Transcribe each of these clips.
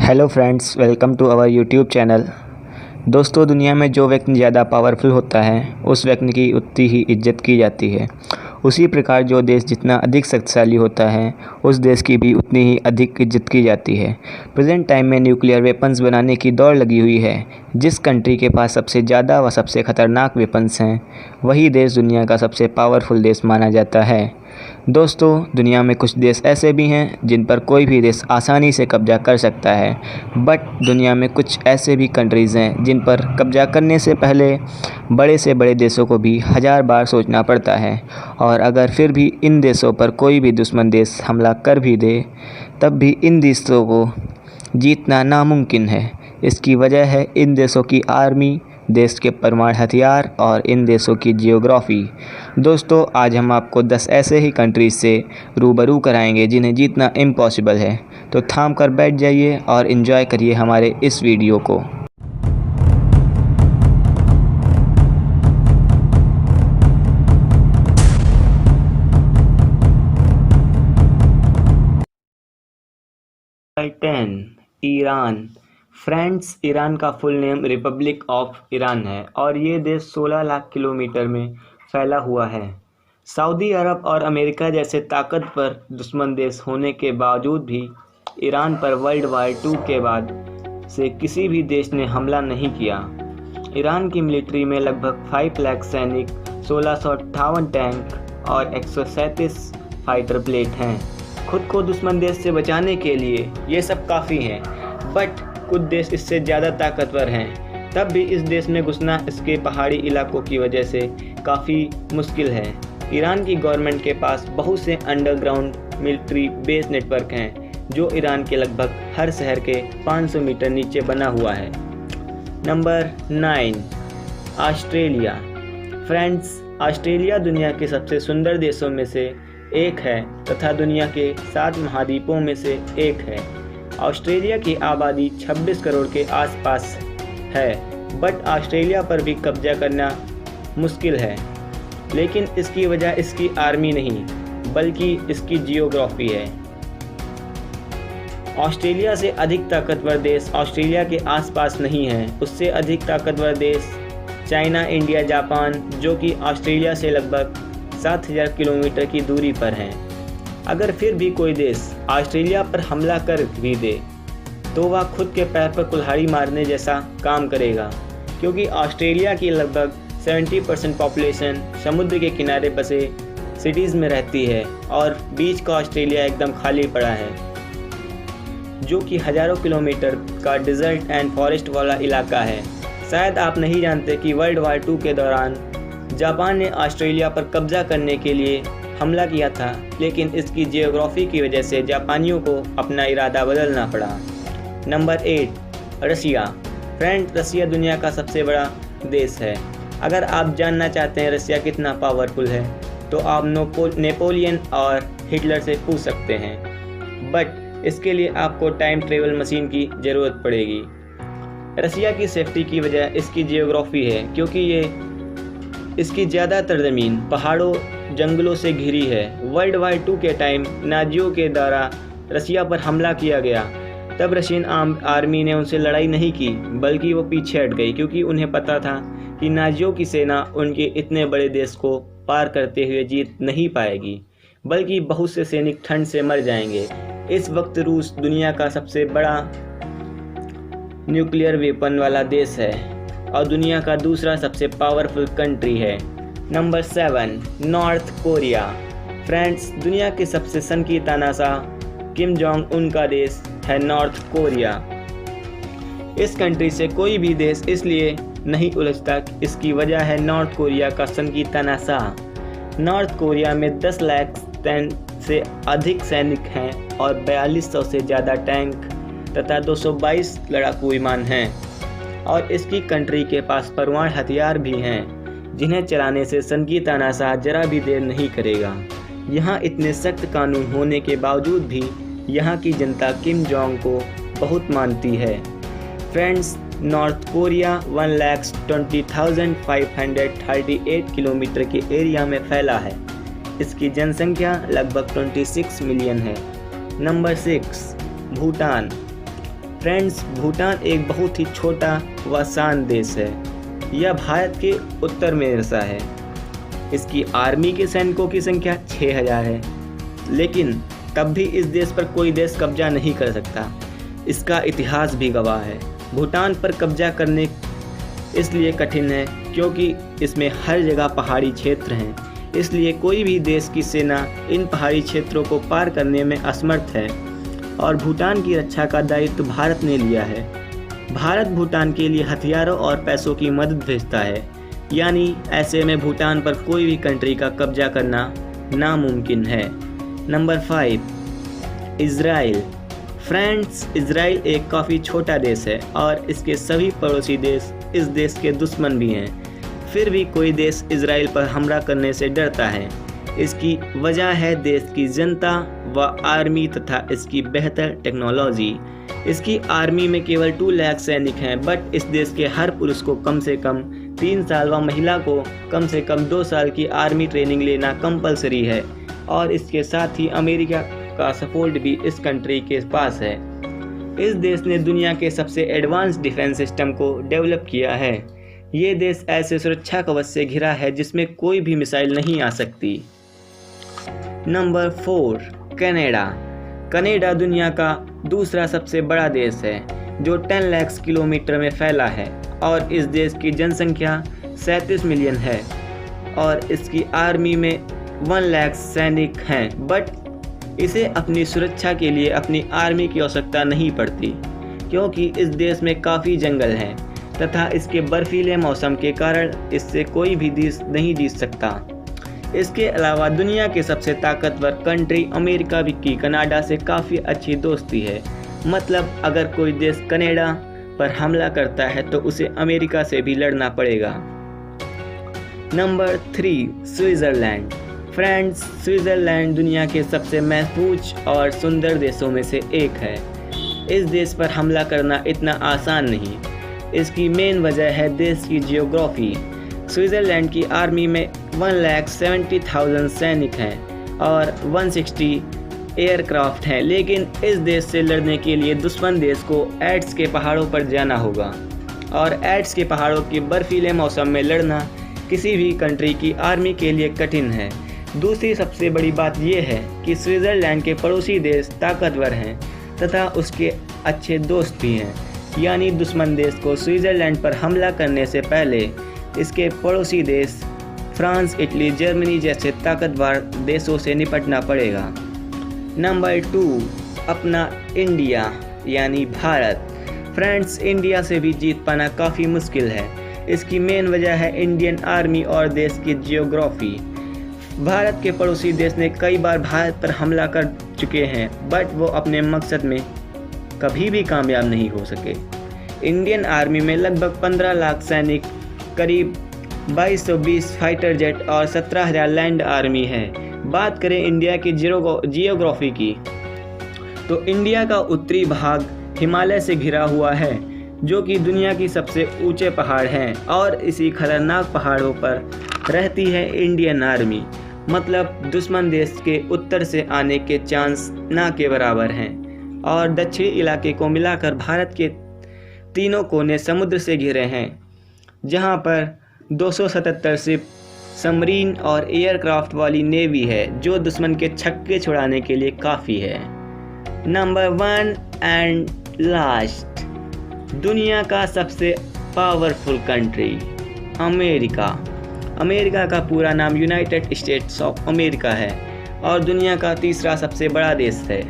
Hello friends, welcome to our YouTube channel. दोस्तों, दुनिया में जो व्यक्ति ज़्यादा पावरफुल होता है उस व्यक्ति की उतनी ही इज्जत की जाती है। उसी प्रकार जो देश जितना अधिक शक्तिशाली होता है उस देश की भी उतनी ही अधिक इज्जत की जाती है। प्रेजेंट टाइम में न्यूक्लियर वेपन्स बनाने की दौड़ लगी हुई है। जिस कंट्री के पास सबसे ज़्यादा व सबसे ख़तरनाक वेपन्स हैं वही देश दुनिया का सबसे पावरफुल देश माना जाता है। दोस्तों, दुनिया में कुछ देश ऐसे भी हैं जिन पर कोई भी देश आसानी से कब्जा कर सकता है, बट दुनिया में कुछ ऐसे भी कंट्रीज़ हैं जिन पर कब्जा करने से पहले बड़े से बड़े देशों को भी 1000 बार सोचना पड़ता है। और अगर फिर भी इन देशों पर कोई भी दुश्मन देश हमला कर भी दे तब भी इन देशों को जीतना नामुमकिन है। इसकी वजह है इन देशों की आर्मी, देश के परमाणु हथियार और इन देशों की जियोग्राफी। दोस्तों, आज हम आपको 10 ऐसे ही कंट्रीज से रूबरू कराएंगे जिन्हें जीतना इम्पॉसिबल है। तो थाम कर बैठ जाइए और एंजॉय करिए हमारे इस वीडियो को। Number 10, Iran. फ्रेंड्स, ईरान का full name Republic of Iran है और ये देश 16 लाख किलोमीटर में फैला हुआ है। सऊदी अरब और अमेरिका जैसे ताकतवर दुश्मन देश होने के बावजूद भी ईरान पर वर्ल्ड वार 2 के बाद से किसी भी देश ने हमला नहीं किया। ईरान की मिलिट्री में लगभग 5 लाख सैनिक, 1658 टैंक और 137 फाइटर प्लेट हैं। खुद को दुश्मन देश से बचाने के लिए ये सब काफ़ी हैं, बट कुछ देश इससे ज़्यादा ताकतवर हैं। तब भी इस देश में घुसना इसके पहाड़ी इलाकों की वजह से काफ़ी मुश्किल है। ईरान की गवर्नमेंट के पास बहुत से अंडरग्राउंड मिलिट्री बेस नेटवर्क हैं जो ईरान के लगभग हर शहर के 500 मीटर नीचे बना हुआ है। Number 9, Australia. फ्रेंड्स, ऑस्ट्रेलिया दुनिया के सबसे सुंदर देशों में से एक है तथा दुनिया के 7 महाद्वीपों में से एक है। ऑस्ट्रेलिया की आबादी 26 करोड़ के आसपास है, बट ऑस्ट्रेलिया पर भी कब्जा करना मुश्किल है। लेकिन इसकी वजह इसकी आर्मी नहीं बल्कि इसकी जियोग्राफी है। ऑस्ट्रेलिया से अधिक ताकतवर देश ऑस्ट्रेलिया के आसपास नहीं है। उससे अधिक ताकतवर देश चाइना, इंडिया, जापान, जो कि ऑस्ट्रेलिया से लगभग 7000 किलोमीटर की दूरी पर हैं। अगर फिर भी कोई देश ऑस्ट्रेलिया पर हमला कर भी दे तो वह खुद के पैर पर कुल्हाड़ी मारने जैसा काम करेगा, क्योंकि ऑस्ट्रेलिया की लगभग 70% पॉपुलेशन समुद्र के किनारे बसे सिटीज़ में रहती है और बीच का ऑस्ट्रेलिया एकदम खाली पड़ा है, जो कि हज़ारों किलोमीटर का डिज़र्ट एंड फॉरेस्ट वाला इलाका है। शायद आप नहीं जानते कि वर्ल्ड वार 2 के दौरान जापान ने ऑस्ट्रेलिया पर कब्जा करने के लिए हमला किया था, लेकिन इसकी जियोग्राफी की वजह से जापानियों को अपना इरादा बदलना पड़ा। नंबर 8, रसिया। फ्रेंड, रसिया दुनिया का सबसे बड़ा देश है। अगर आप जानना चाहते हैं रसिया कितना पावरफुल है तो आप नेपोलियन और हिटलर से पूछ सकते हैं, बट इसके लिए आपको टाइम ट्रेवल मशीन की ज़रूरत पड़ेगी। रसिया की सेफ्टी की वजह इसकी जियोग्राफी है, क्योंकि इसकी ज़्यादातर ज़मीन पहाड़ों, जंगलों से घिरी है। वर्ल्ड वार 2 के टाइम नाजियों के द्वारा रसिया पर हमला किया गया, तब रशियन आर्मी ने उनसे लड़ाई नहीं की बल्कि वो पीछे हट गई, क्योंकि उन्हें पता था कि नाजियों की सेना उनके इतने बड़े देश को पार करते हुए जीत नहीं पाएगी, बल्कि बहुत से सैनिक ठंड से मर जाएंगे। इस वक्त रूस दुनिया का सबसे बड़ा न्यूक्लियर वेपन वाला देश है और दुनिया का दूसरा सबसे पावरफुल कंट्री है। Number 7, north Korea. फ्रेंड्स, दुनिया के सबसे सनकी तानाशाह किम जोंग उन का देश है नॉर्थ कोरिया। इस कंट्री से कोई भी देश इसलिए नहीं उलझता, इसकी वजह है नॉर्थ कोरिया का सनकी तानाशाह। नॉर्थ कोरिया में 10 लाख से अधिक सैनिक हैं और 4200 से ज़्यादा टैंक तथा 222 लड़ाकू विमान हैं, और इसकी कंट्री के पास परमाणु हथियार भी हैं जिन्हें चलाने से सनकी तानाशाह जरा भी देर नहीं करेगा। यहाँ इतने सख्त कानून होने के बावजूद भी यहाँ की जनता किम जोंग को बहुत मानती है। फ्रेंड्स, नॉर्थ कोरिया 1,20,538 किलोमीटर के एरिया में फैला है। इसकी जनसंख्या लगभग 26 मिलियन है। नंबर 6, भूटान। फ्रेंड्स, भूटान एक बहुत ही छोटा व शांत देश है। यह भारत के उत्तर में बसा है। इसकी आर्मी के सैनिकों की संख्या 6000 है, लेकिन तब भी इस देश पर कोई देश कब्जा नहीं कर सकता। इसका इतिहास भी गवाह है। भूटान पर कब्जा करने इसलिए कठिन है क्योंकि इसमें हर जगह पहाड़ी क्षेत्र हैं, इसलिए कोई भी देश की सेना इन पहाड़ी क्षेत्रों को पार करने में असमर्थ है और भूटान की रक्षा का दायित्व भारत ने लिया है। भारत भूटान के लिए हथियारों और पैसों की मदद भेजता है, यानी ऐसे में भूटान पर कोई भी कंट्री का कब्जा करना नामुमकिन है। Number 5, Israel. फ्रेंड्स, इजराइल एक काफ़ी छोटा देश है और इसके सभी पड़ोसी देश इस देश के दुश्मन भी हैं। फिर भी कोई देश इजराइल पर हमला करने से डरता है। इसकी वजह है देश की जनता व आर्मी तथा इसकी बेहतर टेक्नोलॉजी। इसकी आर्मी में केवल 2 लाख सैनिक हैं, बट इस देश के हर पुरुष को कम से कम 3 साल व महिला को कम से कम 2 साल की आर्मी ट्रेनिंग लेना कंपलसरी है और इसके साथ ही अमेरिका का सपोर्ट भी इस कंट्री के पास है। इस देश ने दुनिया के सबसे एडवांस डिफेंस सिस्टम को डेवलप किया है। ये देश ऐसे सुरक्षा कवच से घिरा है जिसमें कोई भी मिसाइल नहीं आ सकती। Number 4, Canada. कनाडा दुनिया का दूसरा सबसे बड़ा देश है जो 10 लाख किलोमीटर में फैला है और इस देश की जनसंख्या 37 मिलियन है और इसकी आर्मी में 1 लाख सैनिक हैं, बट इसे अपनी सुरक्षा के लिए अपनी आर्मी की आवश्यकता नहीं पड़ती क्योंकि इस देश में काफ़ी जंगल हैं तथा इसके बर्फीले मौसम के कारण इससे कोई भी देश नहीं जीत सकता। इसके अलावा दुनिया के सबसे ताकतवर कंट्री अमेरिका भी की कनाडा से काफ़ी अच्छी दोस्ती है। मतलब अगर कोई देश कनाडा पर हमला करता है तो उसे अमेरिका से भी लड़ना पड़ेगा। Number 3, Switzerland. फ्रेंड्स, स्विट्ज़रलैंड दुनिया के सबसे महफूज और सुंदर देशों में से एक है। इस देश पर हमला करना इतना आसान नहीं। इसकी मेन वजह है देश की जियोग्राफी। स्विट्ज़रलैंड की आर्मी में 1,70,000 सैनिक हैं और 160 एयरक्राफ्ट हैं, लेकिन इस देश से लड़ने के लिए दुश्मन देश को एल्प्स के पहाड़ों पर जाना होगा और एल्प्स के पहाड़ों के बर्फीले मौसम में लड़ना किसी भी कंट्री की आर्मी के लिए कठिन है। दूसरी सबसे बड़ी बात यह है कि स्विट्ज़रलैंड के पड़ोसी देश ताकतवर हैं तथा उसके अच्छे दोस्त भी हैं, यानी दुश्मन देश को स्विट्ज़रलैंड पर हमला करने से पहले इसके पड़ोसी देश फ्रांस, इटली, जर्मनी जैसे ताकतवर देशों से निपटना पड़ेगा। नंबर 2, अपना इंडिया यानी भारत। फ्रेंड्स, इंडिया से भी जीत पाना काफ़ी मुश्किल है। इसकी मेन वजह है इंडियन आर्मी और देश की जियोग्राफी। भारत के पड़ोसी देश ने कई बार भारत पर हमला कर चुके हैं, बट वो अपने मकसद में कभी भी कामयाब नहीं हो सके। इंडियन आर्मी में लगभग 15 लाख सैनिक, करीब 2220 फाइटर जेट और 17,000 लैंड आर्मी है। बात करें इंडिया की जियोग्राफी की तो इंडिया का उत्तरी भाग हिमालय से घिरा हुआ है जो कि दुनिया की सबसे ऊंचे पहाड़ हैं और इसी खतरनाक पहाड़ों पर रहती है इंडियन आर्मी। मतलब दुश्मन देश के उत्तर से आने के चांस ना के बराबर हैं और दक्षिणी इलाके को मिलाकर भारत के तीनों कोने समुद्र से घिरे हैं, जहां पर 277 शिप, सबमरीन और एयरक्राफ्ट वाली नेवी है जो दुश्मन के छक्के छुड़ाने के लिए काफ़ी है। नंबर 1 एंड लास्ट, दुनिया का सबसे पावरफुल कंट्री अमेरिका। अमेरिका का पूरा नाम यूनाइटेड स्टेट्स ऑफ अमेरिका है और दुनिया का तीसरा सबसे बड़ा देश है,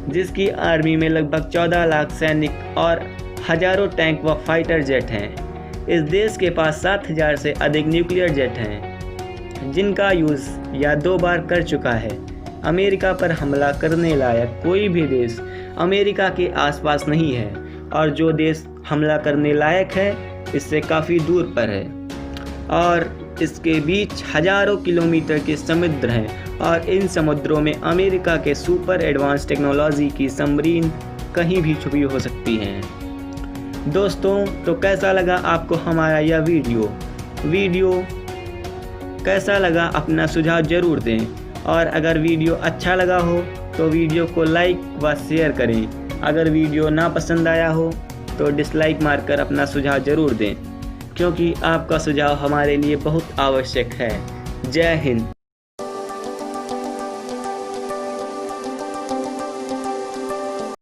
जिसकी आर्मी में लगभग 14 लाख सैनिक और हजारों टैंक व फाइटर जेट हैं। इस देश के पास 7,000 से अधिक न्यूक्लियर जेट हैं जिनका यूज़ या 2 बार कर चुका है। अमेरिका पर हमला करने लायक कोई भी देश अमेरिका के आसपास नहीं है और जो देश हमला करने लायक है इससे काफ़ी दूर पर है और इसके बीच हजारों किलोमीटर के समुद्र हैं और इन समुद्रों में अमेरिका के सुपर एडवांस टेक्नोलॉजी की सबमरीन कहीं भी छुपी हो सकती हैं। दोस्तों, तो कैसा लगा आपको हमारा यह वीडियो कैसा लगा अपना सुझाव ज़रूर दें और अगर वीडियो अच्छा लगा हो तो वीडियो को लाइक व शेयर करें अगर वीडियो ना पसंद आया हो तो डिसलाइक मारकर अपना सुझाव ज़रूर दें, क्योंकि आपका सुझाव हमारे लिए बहुत आवश्यक है। जय हिंद।